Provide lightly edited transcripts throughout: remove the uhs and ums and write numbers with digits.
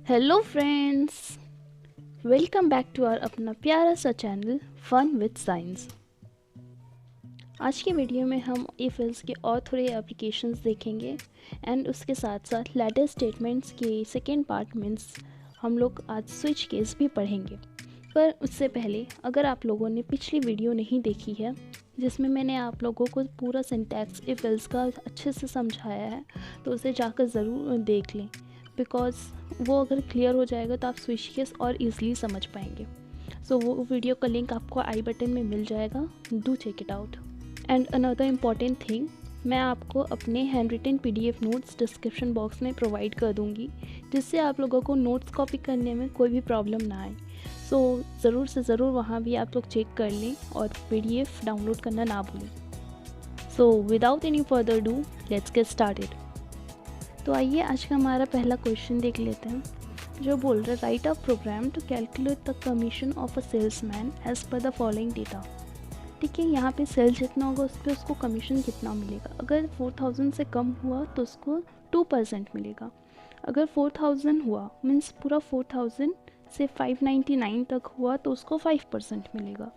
Hello friends, welcome back to our अपना प्यारा सा चैनल फन विद साइंस। आज की वीडियो में हम इफ-एल्स के और थोड़े एप्लीकेशंस देखेंगे एंड उसके साथ साथ लैडर स्टेटमेंट्स के सेकेंड पार्ट मीन्स हम लोग आज स्विच केस भी पढ़ेंगे। पर उससे पहले अगर आप लोगों ने पिछली वीडियो नहीं देखी है जिसमें मैंने आप लोगों को पूरा सिंटैक्स इफ-एल्स का अच्छे से समझाया है, तो उसे जाकर ज़रूर देख लें बिकॉज़ वो अगर क्लियर हो जाएगा तो आप स्विच केस और ईज़िली समझ पाएंगे। सो वो वीडियो का लिंक आपको आई बटन में मिल जाएगा, do check it out. And another important thing, मैं आपको अपने hand written PDF notes description box में प्रोवाइड कर दूँगी, जिससे आप लोगों को नोट्स कॉपी करने में कोई भी प्रॉब्लम ना आए। सो ज़रूर से ज़रूर वहाँ भी आप लोग चेक कर लें और PDF डाउनलोड करना ना भूलें। So without any further do, let's get started. तो आइए आज का हमारा पहला क्वेश्चन देख लेते हैं, जो बोल रहा है write a program to calculate the commission of a salesman as per the following data. ठीक है, यहाँ पे सेल्स जितना होगा उस पर उसको कमीशन कितना मिलेगा। अगर 4000 से कम हुआ तो उसको 2% मिलेगा। अगर 4000 हुआ मीन्स पूरा 4000 से 599 तक हुआ तो उसको 5% मिलेगा।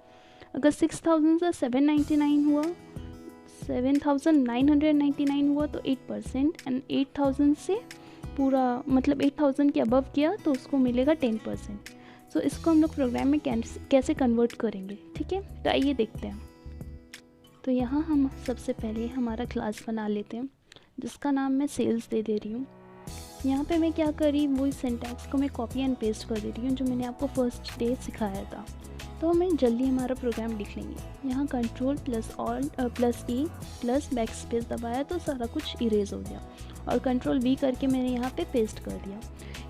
अगर 6000 से 799 हुआ 7999 हुआ तो 8% एंड 8000 से पूरा मतलब 8000 के अबव किया तो उसको मिलेगा 10%। सो इसको हम लोग प्रोग्राम में कैसे कन्वर्ट करेंगे, ठीक है, तो आइए देखते हैं। तो यहाँ हम सबसे पहले हमारा क्लास बना लेते हैं जिसका नाम मैं सेल्स दे रही हूँ। यहाँ पे मैं क्या कर रही हूँ, वही सिंटैक्स को मैं कॉपी एंड पेस्ट कर दे रही हूँ जो मैंने आपको फर्स्ट डे सिखाया था। तो हमें जल्दी हमारा प्रोग्राम लिख लेंगे। यहाँ control plus E plus back space दबाया तो सारा कुछ इरेज हो गया और कंट्रोल V करके मैंने यहाँ पे पेस्ट कर दिया।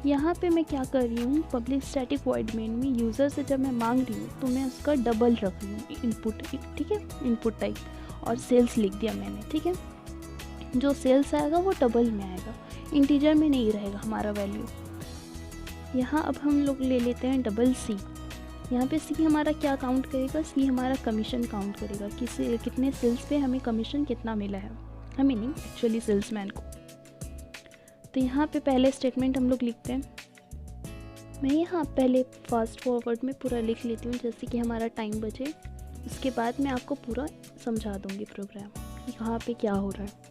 यहाँ पे मैं क्या कर रही हूँ, पब्लिक स्टैटिक वॉइड मेन में यूज़र से जब मैं मांग रही हूँ तो मैं उसका डबल रख रही हूँ इनपुट, ठीक है, इनपुट टाइप, और सेल्स लिख दिया मैंने। ठीक है, जो सेल्स आएगा वो डबल में आएगा, इंटीजर में नहीं रहेगा हमारा वैल्यू। यहाँ अब हम लोग ले लेते हैं डबल C। यहाँ पे C हमारा क्या काउंट करेगा, C हमारा कमीशन काउंट करेगा कि कितने सेल्स पे हमें कमीशन कितना मिला है, हमें नहीं एक्चुअली सेल्समैन को। तो यहाँ पे पहले स्टेटमेंट हम लोग लिखते हैं। मैं यहाँ पहले फास्ट फॉरवर्ड में पूरा लिख लेती हूँ जैसे कि हमारा टाइम बचे। उसके बाद मैं आपको पूरा समझा दूँगी प्रोग्राम कि कहाँ पे क्या हो रहा है।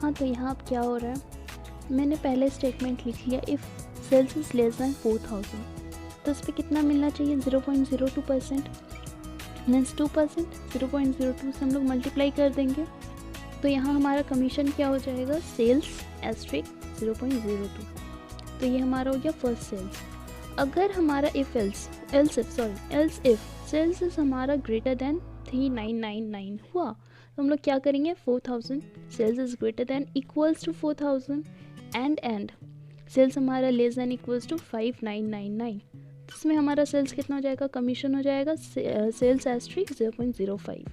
हाँ, तो यहाँ अब क्या हो रहा है, मैंने पहले स्टेटमेंट लिख लिया if sales is less than 4000, तो इस पर कितना मिलना चाहिए, 0.02%, मीन्स 2%। 0.02 से हम लोग मल्टीप्लाई कर देंगे तो यहाँ हमारा कमीशन क्या हो जाएगा, सेल्स एस्ट्रिक 0.02। तो ये हमारा हो गया फर्स्ट सेल्स। अगर हमारा एल्स इफ सेल्स इज हमारा ग्रेटर देन 3999 हुआ तो हम लोग क्या करेंगे, 4000 sales is greater than equals to 4000 and sales हमारा लेस देन इक्वल्स टू 5999। इसमें हमारा सेल्स कितना हो जाएगा, कमीशन हो जाएगा सेल्स एस्ट्रिक 0.05।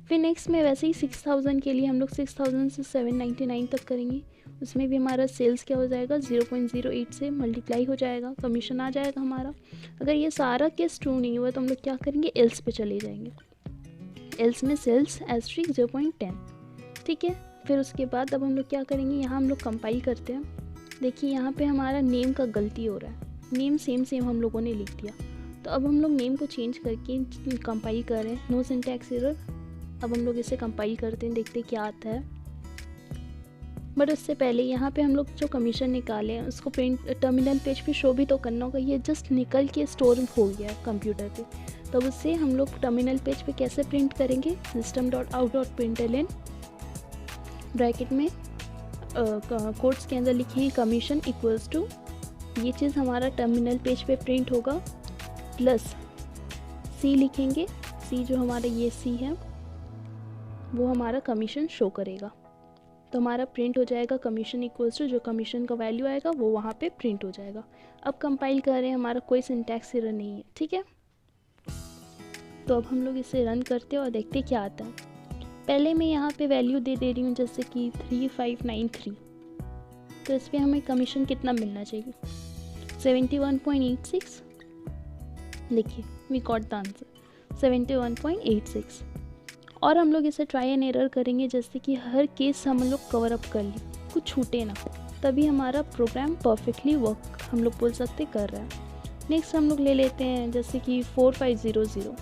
फिर नेक्स्ट में वैसे ही 6000 के लिए हम लोग 6000 से 799 तक करेंगे, उसमें भी हमारा सेल्स क्या हो जाएगा, 0.08 से मल्टीप्लाई हो जाएगा, कमीशन आ जाएगा हमारा। अगर ये सारा केस ट्रू नहीं हुआ तो हम लोग क्या करेंगे, एल्स पे चले जाएंगे। एल्स में सेल्स एस्ट्रिक 0.10, ठीक है। फिर उसके बाद अब हम लोग क्या करेंगे, यहाँ हम लोग कंपाइल करते हैं। देखिए यहाँ पे हमारा नेम का गलती हो रहा है, नेम सेम हम लोगों ने लिख दिया। तो अब हम लोग नेम को चेंज करके कंपाइल कर रहे हैं, नो सिंटैक्स एरर। अब हम लोग इसे कंपाइल करते हैं, देखते हैं क्या आता है। बट उससे पहले यहाँ पे हम लोग जो कमीशन निकाले हैं उसको प्रिंट टर्मिनल पेज पे शो भी तो करना होगा। ये जस्ट निकल के स्टोर हो गया कंप्यूटर पे, तब उससे हम लोग टर्मिनल पेज पे कैसे प्रिंट करेंगे, system.out.println ब्रैकेट में कोट्स के अंदर लिखेंगे कमीशन इक्वल्स टू, ये चीज़ हमारा टर्मिनल पेज पे प्रिंट होगा, प्लस C लिखेंगे। C जो हमारा ये C है वो हमारा कमीशन शो करेगा, तो हमारा प्रिंट हो जाएगा कमीशन इक्वल्स टू, जो कमीशन का वैल्यू आएगा वो वहाँ पे प्रिंट हो जाएगा। अब कंपाइल कर रहे हैं, हमारा कोई सिंटैक्स एरर नहीं है, ठीक है। तो अब हम लोग इसे रन करते हैं और देखते हैं क्या आता है। पहले मैं यहाँ पे वैल्यू दे रही हूँ जैसे कि 3593, तो इस पर हमें कमीशन कितना मिलना चाहिए, 71.86। देखिए वी गॉट द आंसर 71.86। और हम लोग इसे ट्राई एंड एरर करेंगे जैसे कि हर केस हम लोग कवर अप कर लें, कुछ छूटे ना, तभी हमारा प्रोग्राम परफेक्टली वर्क हम लोग बोल सकते कर रहा है। नेक्स्ट हम लोग ले लेते हैं जैसे कि 4500,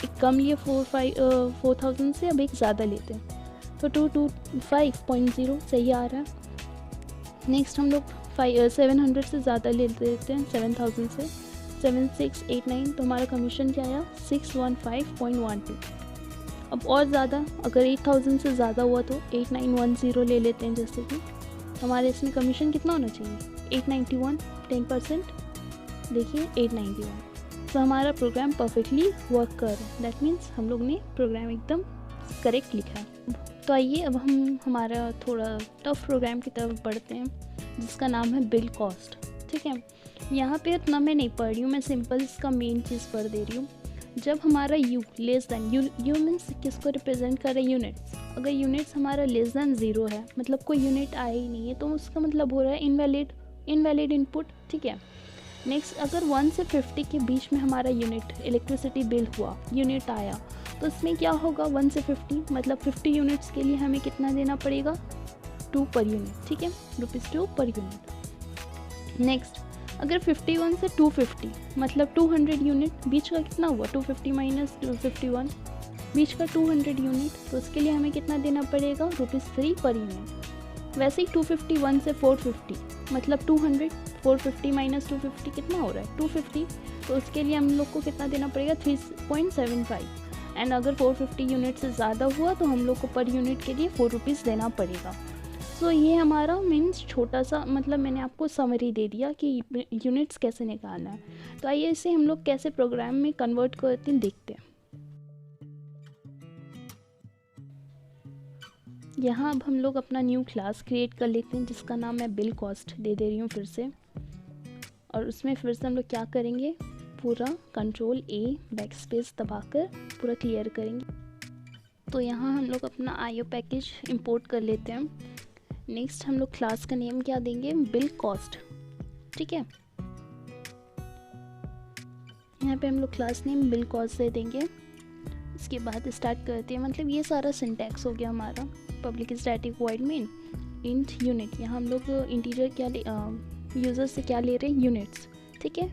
एक कम लिए 4000 से, अब एक ज़्यादा लेते हैं तो 225.0 सही आ रहा है। नेक्स्ट हम लोग 700 से ज़्यादा ले लेते हैं, 7000 से 7689, तो हमारा कमीशन क्या आया 615.12। अब और ज़्यादा अगर 8000 से ज़्यादा हुआ तो 8910 ले लेते हैं जैसे कि, हमारे इसमें कमीशन कितना होना चाहिए 891, 10%। देखिए 891, तो हमारा प्रोग्राम परफेक्टली वर्क कर रहा है। दैट मीन्स हम लोग ने प्रोग्राम एकदम करेक्ट लिखा है। तो आइए अब हम हमारा थोड़ा टफ प्रोग्राम की तरफ बढ़ते हैं जिसका नाम है बिल कॉस्ट। ठीक है, यहाँ पे इतना मैं नहीं पढ़ रही हूँ, मैं सिंपल इसका मेन चीज़ पढ़ दे रही हूँ। जब हमारा you less than, you means किसको रिप्रेजेंट कर रहे हैं, यूनिट्स। अगर यूनिट्स हमारा लेस दैन 0 है, मतलब कोई यूनिट आया ही नहीं है, तो उसका मतलब हो रहा है इनवैलिड इनपुट। ठीक है, नेक्स्ट अगर 1 से 50 के बीच में हमारा यूनिट इलेक्ट्रिसिटी बिल हुआ, यूनिट आया, तो इसमें क्या होगा 1 से 50 मतलब 50 यूनिट्स के लिए हमें कितना देना पड़ेगा 2 पर यूनिट। ठीक है, ₹2 पर यूनिट। नेक्स्ट अगर 51 से 250 मतलब 200 यूनिट, बीच का कितना हुआ 250 माइनस 251, बीच का 200 यूनिट, तो उसके लिए हमें कितना देना पड़ेगा ₹3 पर यूनिट। वैसे ही 251 से 450 मतलब 200, 450 माइनस 250 कितना हो रहा है 250, तो उसके लिए हम लोग को कितना देना पड़ेगा 3.75। एंड अगर 450 यूनिट से ज़्यादा हुआ तो हम लोग को पर यूनिट के लिए ₹4 देना पड़ेगा। सो ये हमारा मीन्स छोटा सा, मतलब मैंने आपको समरी दे दिया कि यूनिट्स कैसे निकालना है। तो आइए इसे हम लोग कैसे प्रोग्राम में कन्वर्ट करते हैं देखते हैं। यहाँ अब हम लोग अपना न्यू क्लास क्रिएट कर लेते हैं जिसका नाम मैं बिल कॉस्ट दे रही हूँ फिर से। और उसमें फिर से हम लोग क्या करेंगे, पूरा Ctrl+A बैकस्पेस दबाकर पूरा क्लियर करेंगे। तो यहाँ हम लोग अपना IO पैकेज इंपोर्ट कर लेते हैं। नेक्स्ट हम लोग क्लास का नेम क्या देंगे, बिल कॉस्ट। ठीक है, यहाँ पे हम लोग क्लास नेम बिल कॉस्ट दे देंगे। इसके बाद स्टार्ट करते हैं, मतलब ये सारा सिंटैक्स हो गया हमारा। Public static void main int unit, यहाँ हम लोग इंटीजर क्या यूज़र से क्या ले रहे हैं, यूनिट्स। ठीक है,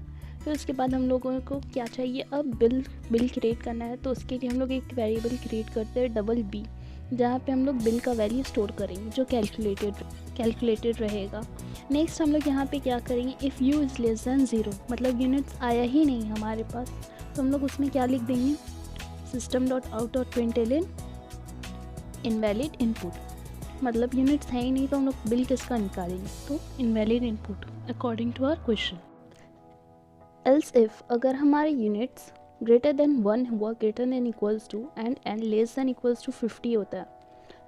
फिर उसके बाद हम लोगों को क्या चाहिए, अब बिल क्रिएट करना है, तो उसके लिए हम लोग एक वेरिएबल क्रिएट करते हैं $B, जहाँ पे हम लोग बिल का वैल्यू स्टोर करेंगे जो कैलकुलेटेड रहेगा। नेक्स्ट हम लोग यहाँ पे क्या करेंगे, if you is less then 0 मतलब यूनिट्स आया ही नहीं हमारे पास, तो हम लोग उसमें क्या लिख देंगे, system.out.println इनवैलिड इनपुट, मतलब यूनिट्स है ही नहीं तो हम लोग बिल किसका निकालेंगे, तो invalid input according to our question. Else if अगर हमारे यूनिट्स ग्रेटर देन 1 हुआ, greater than equals to and less than equals to 50 होता है,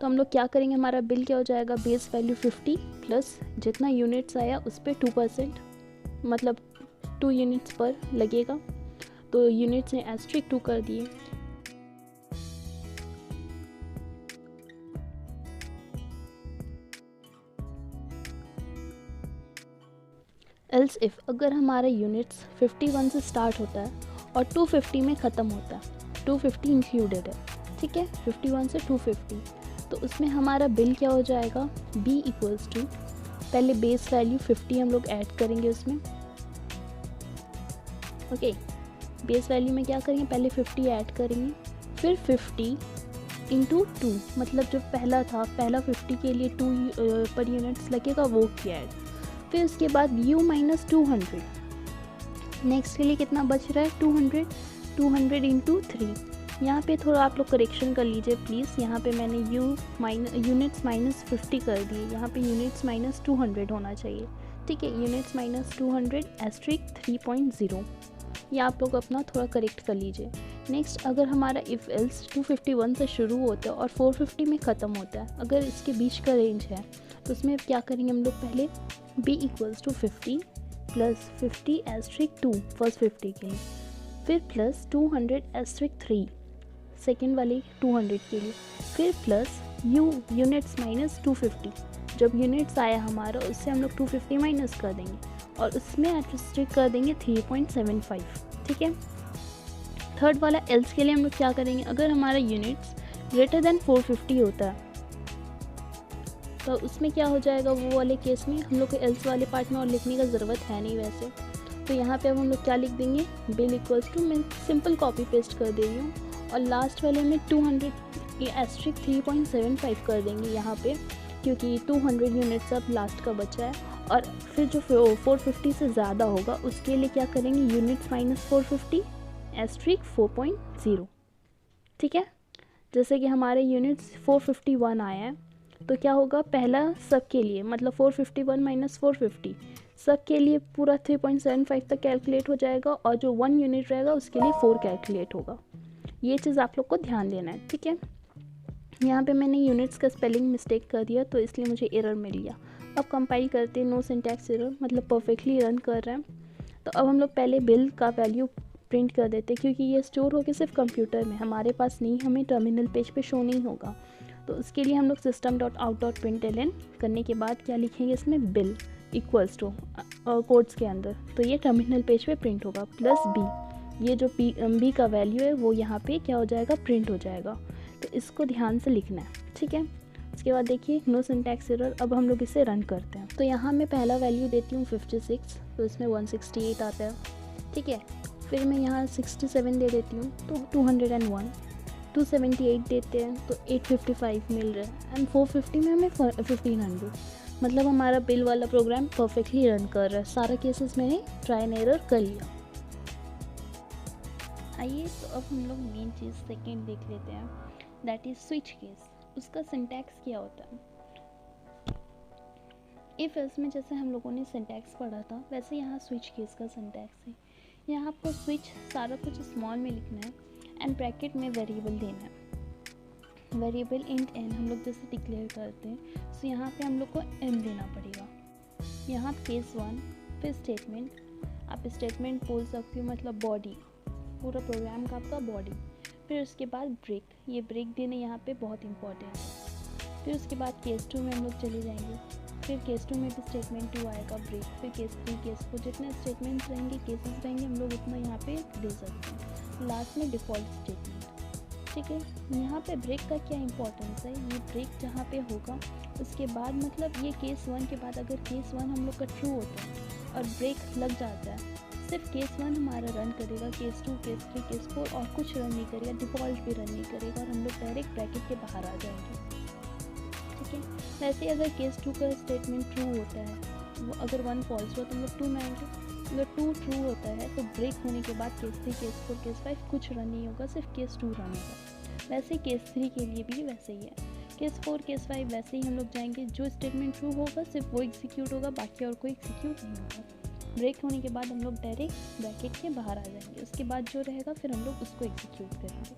तो हम लोग क्या करेंगे, हमारा बिल क्या हो जाएगा, बेस वैल्यू 50 प्लस जितना यूनिट्स आया उस पर 2%, मतलब 2 यूनिट्स पर लगेगा, तो यूनिट्स ने *2 कर दिए। एल्स इफ़ अगर हमारा यूनिट्स 51 से स्टार्ट होता है और 250 में ख़त्म होता है, 250 इंक्लूडेड है। ठीक है, 51 से 250, तो उसमें हमारा बिल क्या हो जाएगा, B इक्वल्स टू, पहले बेस वैल्यू 50 हम लोग ऐड करेंगे उसमें। ओके, बेस वैल्यू में क्या करेंगे, पहले 50 ऐड करेंगे, फिर 50 इंटू 2 मतलब जो पहला था, पहला 50 के लिए 2 पर यूनिट्स लगेगा वो किया ऐड, फिर उसके बाद u माइनस 200, नेक्स्ट के लिए कितना बच रहा है 200 इंटू 3। यहाँ पे थोड़ा आप लोग करेक्शन कर लीजिए प्लीज़, यहाँ पे मैंने यूनिट्स माइनस 50 कर दिए, यहाँ पे यूनिट्स माइनस 200 होना चाहिए। ठीक है, यूनिट्स माइनस 200 *3.0, ये आप लोग अपना थोड़ा करेक्ट कर लीजिए। नेक्स्ट अगर हमारा इफ़ एल्स 251 से शुरू होता है और 450 में ख़त्म होता है, अगर इसके बीच का रेंज है तो उसमें क्या करेंगे हम लोग, पहले B equals to 50 plus 50 *2 first 50 के लिए, फिर प्लस 200*3 सेकेंड वाली 200 के लिए, फिर प्लस यूनिट्स माइनस 250, जब यूनिट्स आया हमारा उससे हम लोग 250 माइनस कर देंगे और उसमें एस्ट्रिक कर देंगे 3.75, ठीक है। थर्ड वाला एल्स के लिए हम लोग क्या करेंगे, अगर हमारा यूनिट्स ग्रेटर देन 450 होता है तो उसमें क्या हो जाएगा, वो वाले केस में हम लोग को एल्स वाले पार्ट में और लिखने का ज़रूरत है नहीं वैसे। तो यहाँ पे अब हम लोग क्या लिख देंगे, बिल इक्वल्स टू, मैं सिंपल कॉपी पेस्ट कर दे रही हूँ, और लास्ट वाले में 200 एस्ट्रिक 3.75 कर देंगे यहाँ पे, क्योंकि 200 यूनिट्स अब लास्ट का बचा है। और फिर जो 450 से ज़्यादा होगा उसके लिए क्या करेंगे, यूनिट्स माइनस 450 एस्ट्रिक 4.0, ठीक है। जैसे कि हमारे यूनिट्स 451 आया है तो क्या होगा, पहला सब के लिए मतलब 451 माइनस 450 सब के लिए पूरा 3.75 तक कैलकुलेट हो जाएगा, और जो 1 यूनिट रहेगा उसके लिए 4 कैलकुलेट होगा। ये चीज़ आप लोग को ध्यान देना है, ठीक है। यहाँ पे मैंने यूनिट्स का स्पेलिंग मिस्टेक कर दिया तो इसलिए मुझे एरर मिल गया। अब कंपाइल करते हैं, नो सिंटैक्स एरर, मतलब परफेक्टली रन कर रहे हैं। तो अब हम लोग पहले बिल का वैल्यू प्रिंट कर देते हैं, क्योंकि ये स्टोर होकर सिर्फ कंप्यूटर में, हमारे पास नहीं, हमें टर्मिनल पेज पे शो नहीं होगा। तो उसके लिए हम लोग system.out.println करने के बाद क्या लिखेंगे, इसमें बिल इक्वल्स टू कोड्स के अंदर, तो ये टर्मिनल पेज पे प्रिंट होगा, प्लस बी, ये जो बी का वैल्यू है वो यहाँ पे क्या हो जाएगा, प्रिंट हो जाएगा। तो इसको ध्यान से लिखना है, ठीक है। उसके बाद देखिए नो सिंटैक्स एरर। अब हम लोग इसे रन करते हैं। तो यहाँ मैं पहला वैल्यू देती हूँ 56, तो इसमें 168 आता है, ठीक है। फिर मैं यहाँ 67 दे देती हूँ तो 201, 278 देते हैं तो 855 मिल रहा है, एंड 450 में हमें 1500। मतलब हमारा बिल वाला प्रोग्राम परफेक्टली रन कर रहा है। सारा केसेस मैंने ट्राई एंड एरर कर लिया। आइए तो अब हम लोग मेन चीज़ सेकेंड देख लेते हैं, दैट इज़ स्विच केस। उसका सिंटैक्स क्या होता है, इफ एल्स में जैसे हम लोगों ने सिंटैक्स पढ़ा था वैसे यहाँ स्विच केस का सिंटैक्स है। यहाँ आपको स्विच सारा कुछ स्मॉल में लिखना है एंड ब्रैकेट में वेरिएबल देना है। वेरिएबल इंट एन हम लोग जैसे डिक्लेयर करते हैं, सो यहाँ पे हम लोग को एन देना पड़ेगा। यहाँ केस 1, फिर स्टेटमेंट, आप स्टेटमेंट बोल सकते हो, मतलब बॉडी, पूरा प्रोग्राम का आपका बॉडी। फिर उसके बाद ब्रेक, ये ब्रेक देना यहाँ पे बहुत इंपॉर्टेंट है। फिर उसके बाद केस 2 में हम लोग चले जाएंगे, फिर केस 2 में भी स्टेटमेंट 2 आएगा, ब्रेक, फिर केस 3, केस 4, जितने स्टेटमेंट्स रहेंगे, केसेस रहेंगे, हम लोग उतना यहाँ पे दे सकते हैं। लास्ट में डिफ़ॉल्ट स्टेटमेंट, ठीक है। यहाँ पे ब्रेक का क्या इंपॉर्टेंस है, ये ब्रेक जहाँ पे होगा उसके बाद, मतलब ये केस 1 के बाद अगर केस 1 हम लोग का ट्रू होता है और ब्रेक लग जाता है, सिर्फ केस 1 हमारा रन करेगा, केस 2, केस 3, केस 4 और कुछ रन नहीं करेगा, डिफ़ॉल्ट भी रन नहीं करेगा, और हम लोग डायरेक्ट ब्रैकेट के बाहर आ जाएंगे, ठीक है। वैसे अगर केस 2 का स्टेटमेंट ट्रू होता है, वो अगर 1 फॉल्स हुआ तो हम लोग 2 में आएंगे। अगर 2 ट्रू होता है तो ब्रेक होने के बाद केस 3, केस 4, केस 5 कुछ रन नहीं होगा, सिर्फ केस 2 रन होगा। वैसे केस 3 के लिए भी वैसे ही है, केस 4, केस 5 वैसे ही हम लोग जाएंगे, जो स्टेटमेंट ट्रू होगा सिर्फ वो एग्जीक्यूट होगा, बाकी और कोई एग्जीक्यूट नहीं होगा। ब्रेक होने के बाद हम लोग डायरेक्ट ब्रैकेट के बाहर आ जाएंगे, उसके बाद जो रहेगा फिर हम लोग उसको एग्जीक्यूट करेंगे।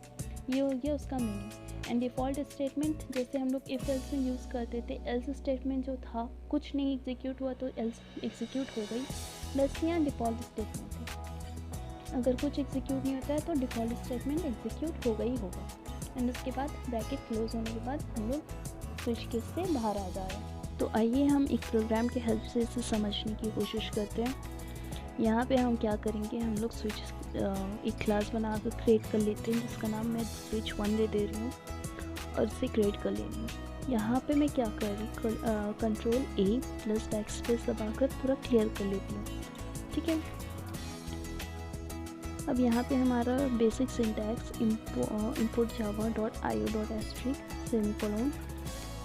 ये हो गया उसका मीनिंग। एंड डिफ़ॉल्ट स्टेटमेंट जैसे हम लोग इफ एल्स में यूज़ करते थे, एल्स स्टेटमेंट जो था कुछ नहीं एग्जीक्यूट हुआ तो एल्स एग्जीक्यूट हो गई, वैसे यहाँ डिफ़ॉल्ट स्टेटमेंट है, अगर कुछ एग्जीक्यूट नहीं होता है तो डिफ़ॉल्ट स्टेटमेंट एग्जीक्यूट होगा ही होगा। एंड उसके बाद ब्रैकेट क्लोज होने के बाद हम लोग स्विच केस से बाहर आ जा रहे हैं। तो आइए हम एक प्रोग्राम के हेल्प से इसे समझने की कोशिश करते हैं। यहाँ पे हम क्या करेंगे, हम लोग स्विच एक क्लास बना कर क्रिएट कर लेते हैं, जिसका नाम मैं स्विच 1 दे रही हूँ और इसे क्रिएट कर ले रही हूँ। यहाँ पे मैं क्या कर रही हूँ, कंट्रोल A प्लस बैकस्पेस दबाकर पूरा क्लियर कर लेती हूँ, ठीक है। अब यहाँ पे हमारा basic syntax import java.io.asterisk semicolon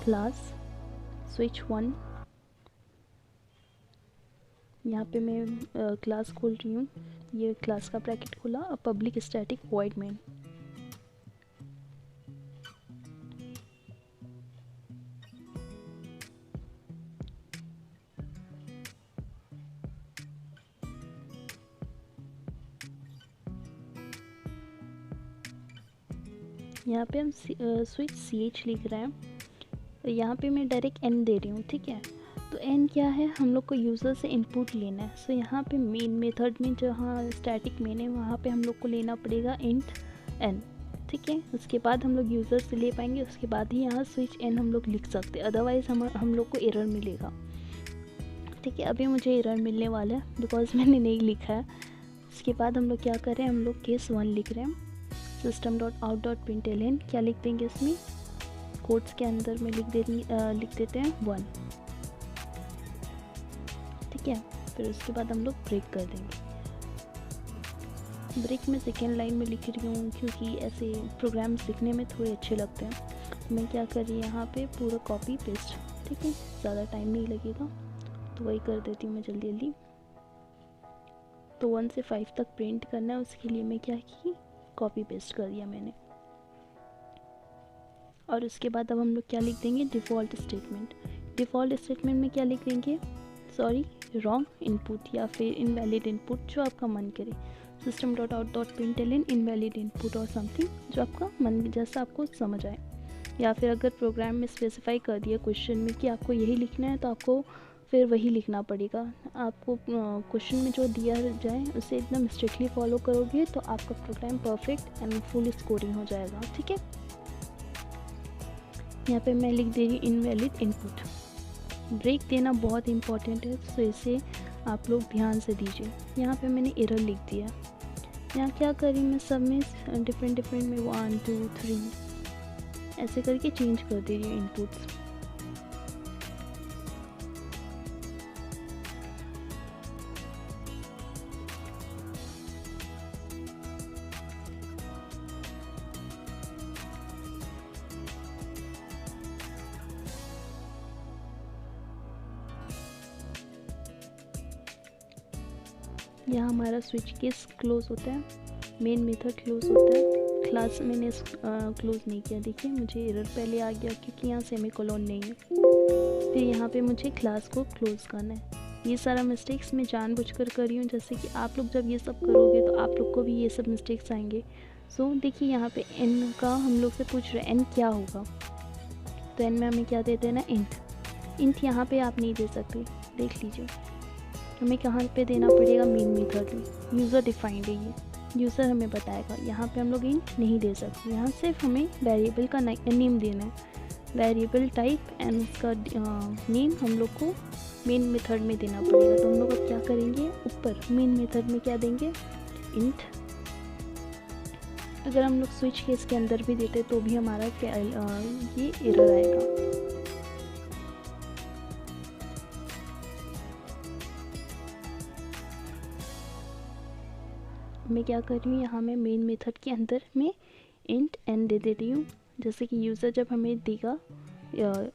class switch 1, यहाँ पे मैं क्लास खोल रही हूँ, ये क्लास का ब्रैकेट खोला, अब पब्लिक स्टैटिक वॉइड मेन। यहाँ पे हम स्विच CH लिख रहे हैं, यहाँ पे मैं डायरेक्ट N दे रही हूँ, ठीक है। तो एन क्या है, हम लोग को यूज़र से इनपुट लेना है। सो यहाँ पे मेन मेथड में जहाँ स्टैटिक मेन है वहाँ पे हम लोग को लेना पड़ेगा इंट एन, ठीक है। उसके बाद हम लोग यूज़र से ले पाएंगे, उसके बाद ही यहाँ स्विच एन हम लोग लिख सकते हैं, अदरवाइज़ हम लोग को एरर मिलेगा, ठीक है। अभी मुझे एरर मिलने वाला है बिकॉज मैंने नहीं लिखा है। उसके बाद हम लोग क्या कर रहे हैं, हम लोग केस 1 लिख रहे हैं, system.out.println क्या लिख देंगे इसमें, कोट्स के अंदर में लिख देते हैं 1, ठीक है। फिर उसके बाद हम लोग ब्रेक कर देंगे। ब्रेक में सेकेंड लाइन में लिख रही हूँ क्योंकि ऐसे प्रोग्राम्स लिखने में थोड़े अच्छे लगते हैं। मैं क्या कर रही हूँ यहाँ पे पूरा कॉपी पेस्ट, ठीक है, ज़्यादा टाइम नहीं लगेगा तो वही कर देती हूँ मैं जल्दी जल्दी। तो 1 से 5 तक प्रिंट करना है, उसके लिए मैं क्या की, कॉपी पेस्ट कर दिया मैंने। और उसके बाद अब हम लोग क्या लिख देंगे, डिफ़ॉल्ट स्टेटमेंट। डिफ़ॉल्ट स्टेटमेंट में क्या लिख देंगे, सॉरी रॉन्ग इनपुट या फिर इनवैलिड इनपुट, जो आपका मन करे। system.out.println इनवैलिड इनपुट और समथिंग जो आपका मन जैसा आपको समझ आए। या फिर अगर प्रोग्राम में स्पेसिफाई कर दिया क्वेश्चन में कि आपको यही लिखना है तो आपको फिर वही लिखना पड़ेगा। आपको क्वेश्चन में जो दिया जाए उसे एकदम स्ट्रिक्टली फॉलो करोगे तो आपका program perfect and full scoring हो जाएगा, ठीक है। यहाँ पे मैं लिख दे रही इनवैलिड इनपुट। ब्रेक देना बहुत इंपॉर्टेंट है, तो इसे आप लोग ध्यान से दीजिए। यहाँ पे मैंने एरर लिख दिया। यहाँ क्या करी मैं, सब में डिफरेंट में 1 2 3 ऐसे करके चेंज कर दे रही हूँ इनपुट्स। यहाँ हमारा स्विच केस क्लोज होता है, मेन मेथड क्लोज होता है। क्लास मैंने क्लोज नहीं किया, देखिए मुझे एरर पहले आ गया क्योंकि यहाँ सेमीकोलन नहीं है। फिर यहाँ पे मुझे क्लास को क्लोज करना है। ये सारा मिस्टेक्स मैं जानबूझकर कर रही हूँ, जैसे कि आप लोग जब ये सब करोगे तो आप लोग को भी ये सब मिस्टेक्स आएंगे। सो देखिए यहाँ पे एन का हम लोग से पूछ रहे हैं एन क्या होगा, तो एन में हमें क्या देते हैं ना, इंट। इंट यहाँ पे आप नहीं दे सकते, देख लीजिए हमें कहाँ पे देना पड़ेगा, मेन मेथड में। यूज़र डिफाइंड है ये, यूज़र हमें बताएगा। यहाँ पे हम लोग इंट नहीं दे सकते, यहाँ सिर्फ हमें वेरिएबल का नेम देना है, वेरिएबल टाइप एंड उसका नेम हम लोग को मेन मेथड में देना पड़ेगा। तो हम लोग अब क्या करेंगे, ऊपर मेन मेथड में क्या देंगे, इंट। अगर हम लोग स्विच केस के अंदर भी देते तो भी हमारा ये एरर आएगा। मैं क्या कर रही हूँ, यहाँ मैं मेन मेथड के अंदर में इंट एन दे देती हूँ, जैसे कि यूज़र जब हमें देगा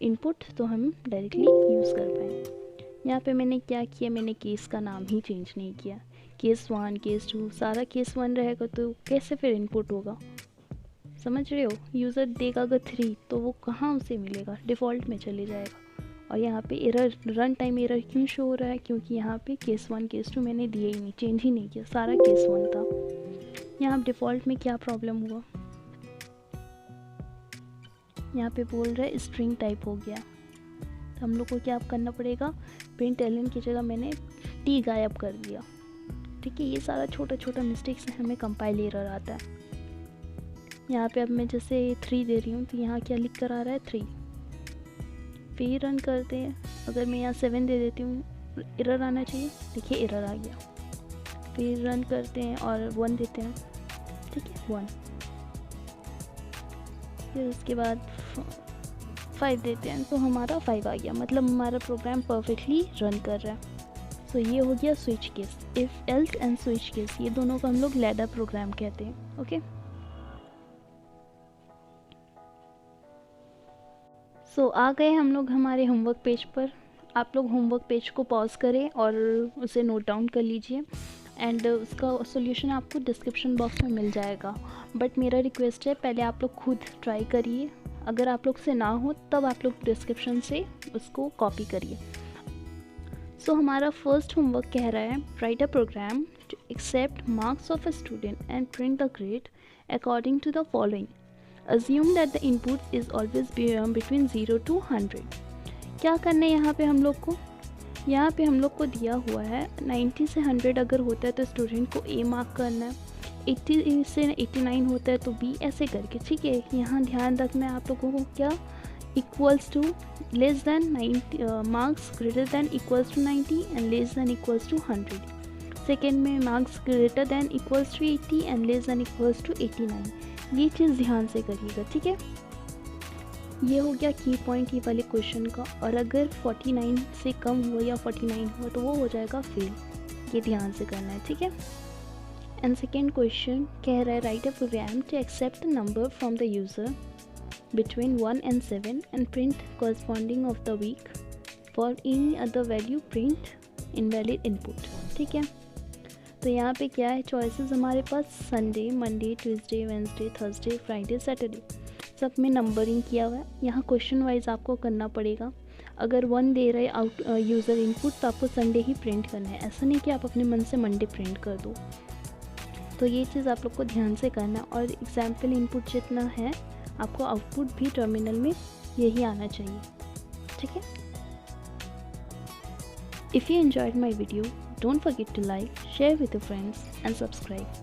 इनपुट तो हम डायरेक्टली यूज़ कर पाएँ। यहाँ पे मैंने क्या किया, मैंने केस का नाम ही चेंज नहीं किया। केस 1 केस 2 सारा केस 1 रहेगा तो कैसे फिर इनपुट होगा, समझ रहे हो। यूज़र देगा अगर 3 तो वो कहाँ उसे मिलेगा, डिफ़ॉल्ट में चले जाएगा। और यहाँ पे एरर, रन टाइम एरर क्यों शो हो रहा है, क्योंकि यहाँ पे केस 1 केस 2 मैंने दिए ही नहीं, चेंज ही नहीं किया, सारा केस 1 था। यहाँ डिफ़ॉल्ट में क्या प्रॉब्लम हुआ, यहाँ पे बोल रहा है स्ट्रिंग टाइप हो गया। तो हम लोग को क्या करना पड़ेगा, println की जगह मैंने टी गायब कर दिया, ठीक है। ये सारा छोटा छोटा मिस्टेक्स है, हमें कंपाइल एरर आता है। यहाँ पे अब मैं जैसे 3 दे रही हूँ तो यहाँ क्या लिख कर आ रहा है 3। फिर रन करते हैं, अगर मैं यहाँ 7 दे देती हूँ एरर आना चाहिए, देखिए एरर आ गया। फिर रन करते हैं और 1 देते हैं, ठीक है 1। फिर उसके बाद 5 देते हैं तो हमारा 5 आ गया, मतलब हमारा प्रोग्राम परफेक्टली रन कर रहा है। सो ये हो गया switch case. If else and switch case, ये दोनों को हम लोग लैडर प्रोग्राम कहते हैं, ओके। सो आ गए हम लोग हमारे होमवर्क पेज पर। आप लोग होमवर्क पेज को पॉज करें और उसे नोट डाउन कर लीजिए, एंड उसका सॉल्यूशन आपको डिस्क्रिप्शन बॉक्स में मिल जाएगा। बट मेरा रिक्वेस्ट है पहले आप लोग खुद ट्राई करिए, अगर आप लोग से ना हो तब आप लोग डिस्क्रिप्शन से उसको कॉपी करिए। सो हमारा फर्स्ट होमवर्क कह रहा है, write a program to accept marks of a student and print the grade according to the following. Assume that the input is always between 0 to 100. क्या करना है यहाँ पे हम लोग को? यहाँ पे हम लोग को दिया हुआ है 90 से 100 अगर होता है तो स्टूडेंट को ए मार्क करना है, 80 से 89 होता है तो बी, ऐसे करके, ठीक है। यहाँ ध्यान रखना है आप लोगों को, क्या equals to less than 90 marks greater than equals to 90 and less than equals to 100। Second में marks greater than equals to 80 and less than equals to 89। ये चीज़ ध्यान से करिएगा, ठीक है। ये हो गया की पॉइंट ये वाले क्वेश्चन का। और अगर 49 से कम हुआ या 49 हुआ तो वो हो जाएगा फेल, ये ध्यान से करना है, ठीक है। एंड सेकेंड क्वेश्चन कह रहा है write a program to accept number from the user between 1 and 7 and print corresponding of the week, for any other value print invalid input, ठीक है। तो यहाँ पे क्या है चॉइसेस हमारे पास, Sunday, Monday, Tuesday, Wednesday, Thursday, Friday, Saturday, सब में नंबरिंग किया हुआ है। यहाँ क्वेश्चन वाइज आपको करना पड़ेगा। अगर 1 दे रहे आउट यूज़र इनपुट तो आपको संडे ही प्रिंट करना है, ऐसा नहीं कि आप अपने मन से मंडे प्रिंट कर दो। तो ये चीज़ आप लोग को ध्यान से करना है। और एग्जाम्पल इनपुट जितना है आपको आउटपुट भी टर्मिनल में यही आना चाहिए, ठीक है। If you enjoyed my video, don't forget to like, share with your friends and subscribe.